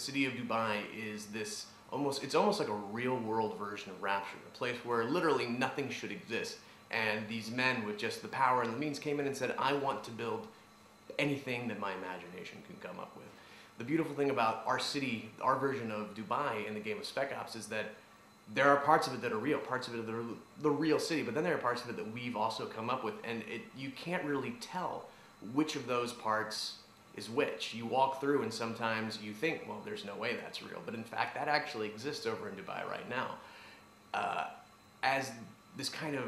city of Dubai is this it's almost like a real world version of Rapture, a place where literally nothing should exist. And these men with just the power and the means came in and said, I want to build anything that my imagination can come up with. The beautiful thing about our city, our version of Dubai in the game of Spec Ops, is that there are parts of it that are real, parts of it that are the real city, but then there are parts of it that we've also come up with, and you can't really tell which of those parts is which. You walk through and sometimes you think, well, there's no way that's real, but in fact that actually exists over in Dubai right now. As this kind of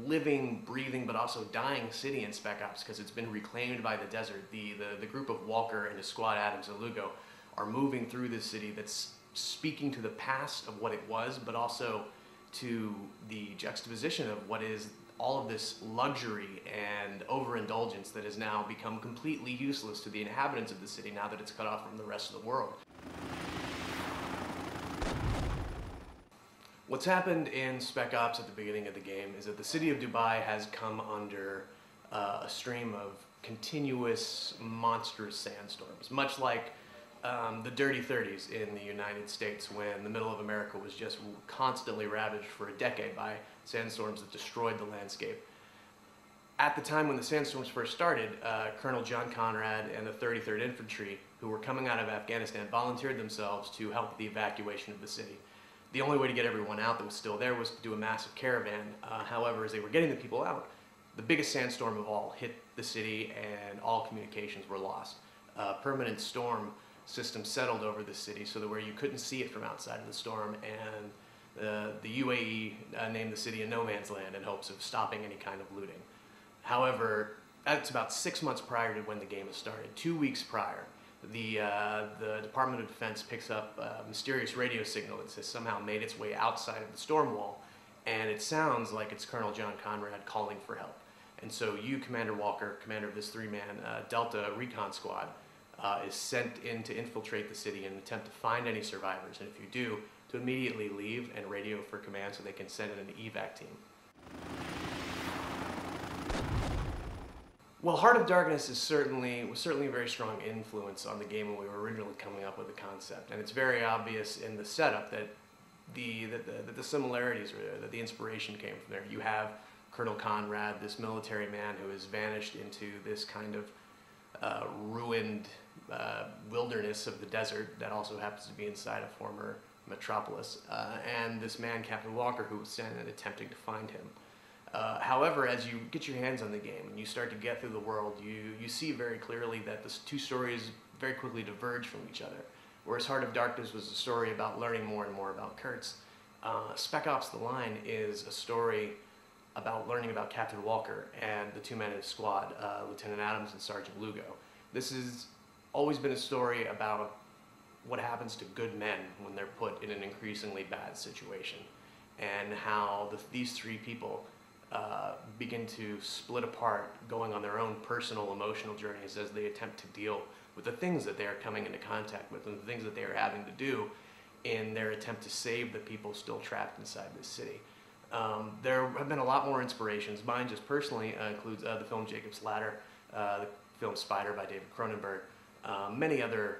living, breathing, but also dying city in Spec Ops, because it's been reclaimed by the desert, the group of Walker and his squad, Adams and Lugo, are moving through this city that's speaking to the past of what it was, but also to the juxtaposition of what is all of this luxury and overindulgence that has now become completely useless to the inhabitants of the city now that it's cut off from the rest of the world. What's happened in Spec Ops at the beginning of the game is that the city of Dubai has come under a stream of continuous, monstrous sandstorms, much like the Dirty 30s in the United States, when the middle of America was just constantly ravaged for a decade by sandstorms that destroyed the landscape. At the time when the sandstorms first started, Colonel John Conrad and the 33rd Infantry, who were coming out of Afghanistan, volunteered themselves to help with the evacuation of the city. The only way to get everyone out that was still there was to do a massive caravan. However, as they were getting the people out, the biggest sandstorm of all hit the city and all communications were lost. A permanent storm system settled over the city so that where you couldn't see it from outside of the storm, and the UAE named the city a no man's land in hopes of stopping any kind of looting. However, that's about 6 months prior to when the game has started. 2 weeks prior, the Department of Defense picks up a mysterious radio signal that has somehow made its way outside of the storm wall, and it sounds like it's Colonel John Conrad calling for help. And so you, Commander Walker, commander of this three-man Delta recon squad, is sent in to infiltrate the city in an attempt to find any survivors, and if you do, to immediately leave and radio for command so they can send in an evac team. Well, Heart of Darkness was certainly a very strong influence on the game when we were originally coming up with the concept, and it's very obvious in the setup that the similarities are, that the inspiration came from there. You have Colonel Conrad, this military man who has vanished into this kind of ruined wilderness of the desert that also happens to be inside a former metropolis, and this man, Captain Walker, who was sent and attempting to find him. However, as you get your hands on the game and you start to get through the world, you see very clearly that the two stories very quickly diverge from each other. Whereas Heart of Darkness was a story about learning more and more about Kurtz, Spec Ops The Line is a story about learning about Captain Walker and the two men in his squad, Lieutenant Adams and Sergeant Lugo. This has always been a story about what happens to good men when they're put in an increasingly bad situation, and how these three people begin to split apart, going on their own personal emotional journeys as they attempt to deal with the things that they are coming into contact with and the things that they are having to do in their attempt to save the people still trapped inside this city. There have been a lot more inspirations. Mine just personally includes the film Jacob's Ladder, the film Spider by David Cronenberg, many other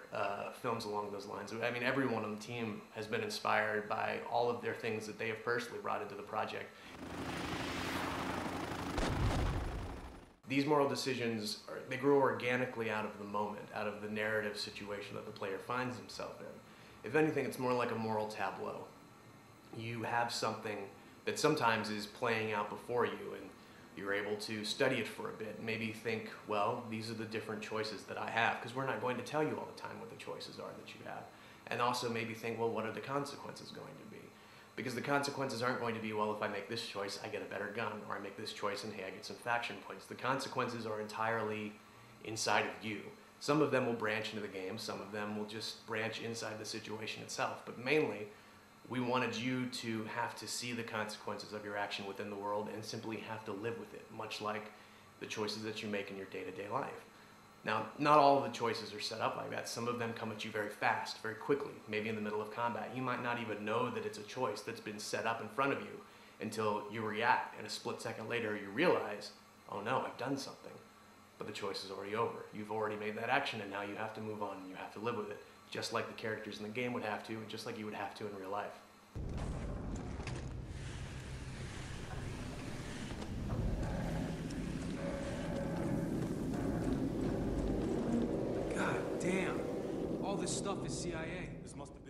films along those lines. I mean, everyone on the team has been inspired by all of their things that they have personally brought into the project. These moral decisions, they grow organically out of the moment, out of the narrative situation that the player finds himself in. If anything, it's more like a moral tableau. You have something that sometimes is playing out before you, and you're able to study it for a bit, maybe think, well, these are the different choices that I have, because we're not going to tell you all the time what the choices are that you have. And also maybe think, well, what are the consequences going to be? Because the consequences aren't going to be, well, if I make this choice, I get a better gun, or I make this choice and hey, I get some faction points. The consequences are entirely inside of you. Some of them will branch into the game, some of them will just branch inside the situation itself, but mainly, we wanted you to have to see the consequences of your action within the world and simply have to live with it, much like the choices that you make in your day-to-day life. Now, not all of the choices are set up like that. Some of them come at you very fast, very quickly, maybe in the middle of combat. You might not even know that it's a choice that's been set up in front of you until you react, and a split second later you realize, oh no, I've done something. But the choice is already over. You've already made that action, and now you have to move on and you have to live with it. just like the characters in the game would have to, and just like you would have to in real life. God damn. All this stuff is CIA. This must have been